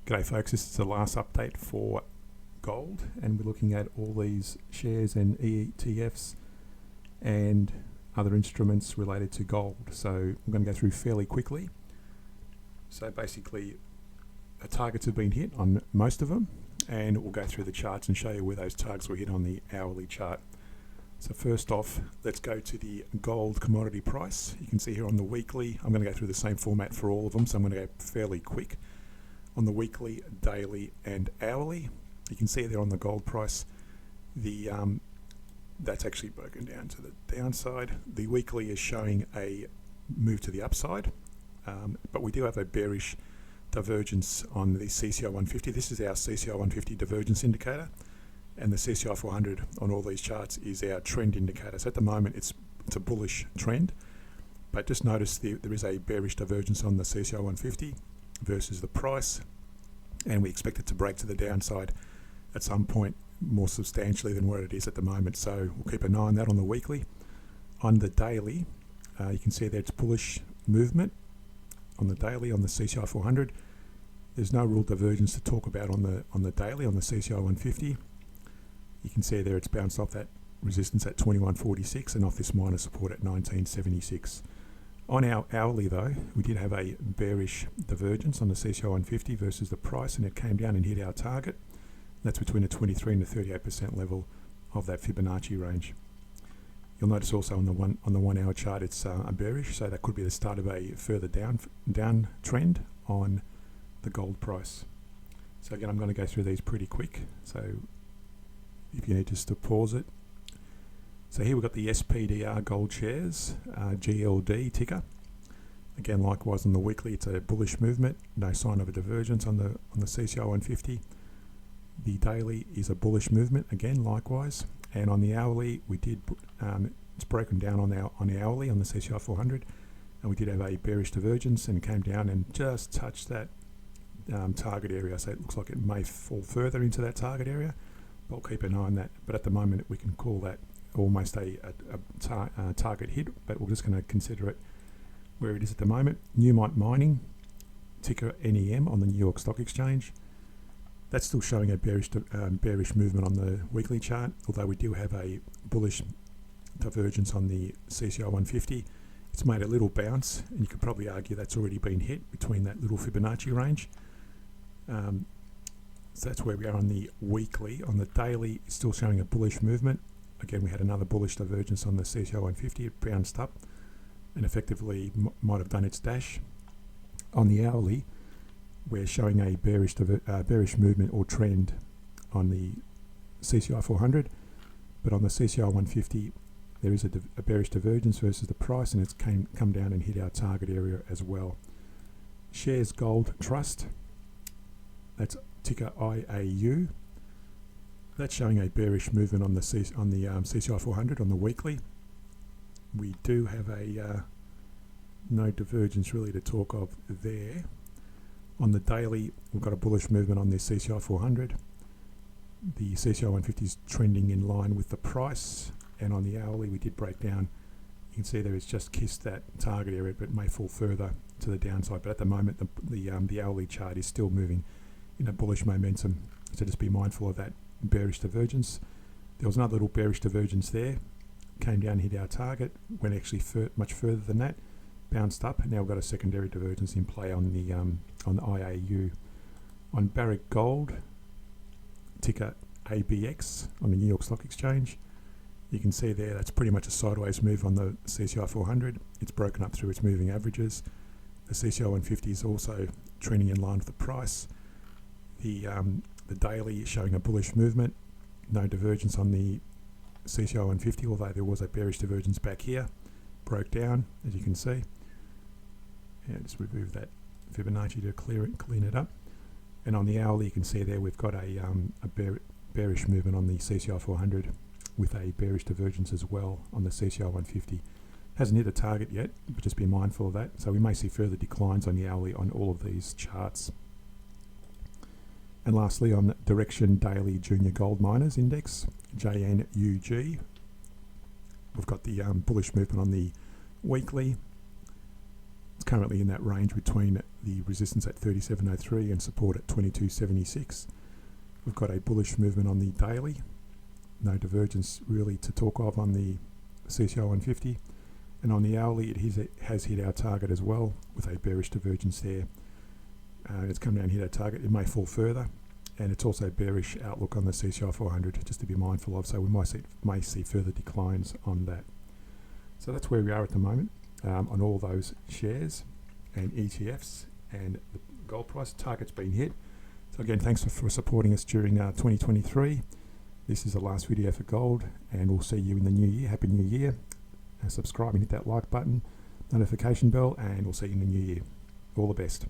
G'day folks, this is the last update for gold, and we're looking at all these shares and ETFs and other instruments related to gold. So I'm going to go through fairly quickly. So basically the targets have been hit on most of them, and we'll go through the charts and show you where those targets were hit on the hourly chart. So first off, let's go to the gold commodity price. You can see here on the weekly, I'm going to go through the same format for all of them, so I'm going to go fairly quick. On the weekly, daily and hourly, you can see there on the gold price, that's actually broken down to the downside. The weekly is showing a move to the upside, but we do have a bearish divergence on the CCI 150. This is our CCI 150 divergence indicator, and the CCI 400 on all these charts is our trend indicator. So at the moment it's a bullish trend, but just notice there is a bearish divergence on the CCI 150 versus the price, and we expect it to break to the downside at some point more substantially than what it is at the moment. So we'll keep an eye on that on the weekly. On the daily, you can see that it's bullish movement on the daily on the CCI 400. There's no real divergence to talk about on the daily on the CCI 150. You can see there it's bounced off that resistance at 2146 and off this minor support at 1976. On our hourly though, we did have a bearish divergence on the CCI 150 versus the price, and it came down and hit our target. That's between the 23 and the 38% level of that Fibonacci range. You'll notice also on the 1 hour chart it's a bearish, so that could be the start of a further down trend on the gold price. So again, I'm going to go through these pretty quick, so if you need just to pause it. So here we've got the SPDR gold shares, GLD ticker. Again, likewise on the weekly, it's a bullish movement, no sign of a divergence on the CCI 150. The daily is a bullish movement, again, likewise. And on the hourly, we did it's broken down on the hourly on the CCI 400, and we did have a bearish divergence and came down and just touched that target area. So it looks like it may fall further into that target area, but we'll keep an eye on that. But at the moment, we can call that almost a target hit, but we're just going to consider it where it is at the moment. Mult Mining, ticker NEM on the New York Stock Exchange. That's still showing a bearish movement on the weekly chart, although we do have a bullish divergence on the CCI 150. It's made a little bounce, and you could probably argue that's already been hit between that little Fibonacci range. So that's where we are on the weekly. On the daily, it's still showing a bullish movement. Again, we had another bullish divergence on the CCI 150. It bounced up and effectively might have done its dash. On the hourly, we're showing a bearish movement or trend on the CCI 400, but on the CCI 150, there is a bearish divergence versus the price, and it's come down and hit our target area as well. Shares Gold Trust, that's ticker IAU. That's showing a bearish movement on the CCI 400 on the weekly. We do have a no divergence really to talk of there. On the daily, we've got a bullish movement on the CCI 400. The CCI 150 is trending in line with the price, and on the hourly, we did break down. You can see there it's just kissed that target area, but it may fall further to the downside. But at the moment, the hourly chart is still moving in a bullish momentum, so just be mindful of that bearish divergence. There was another little bearish divergence there, came down, hit our target, went actually much further than that, bounced up, and now we've got a secondary divergence in play on the IAU. On Barrick Gold, ticker ABX on the New York Stock Exchange, you can see there that's pretty much a sideways move on the CCI 400. It's broken up through its moving averages. The CCI 150 is also trending in line with the price. The daily is showing a bullish movement, no divergence on the CCI 150, although there was a bearish divergence back here, broke down as you can see. And just remove that Fibonacci to clean it up. And on the hourly, you can see there we've got a bearish movement on the CCI 400 with a bearish divergence as well on the CCI 150. Hasn't hit a target yet, but just be mindful of that. So we may see further declines on the hourly on all of these charts. And lastly, on the Direction Daily Junior Gold Miners Index, JNUG, we've got the bullish movement on the weekly. It's currently in that range between the resistance at 37.03 and support at 22.76. We've got a bullish movement on the daily. No divergence really to talk of on the CCI 150. And on the hourly, it has hit our target as well with a bearish divergence there. It's come down and hit our target. It may fall further. And it's also bearish outlook on the CCI 400, just to be mindful of. So we may see further declines on that. So that's where we are at the moment on all those shares and ETFs, and the gold price target's been hit. So again, thanks for supporting us during 2023. This is the last video for gold, and we'll see you in the new year. Happy New Year. Subscribe and hit that like button, notification bell, and we'll see you in the new year. All the best.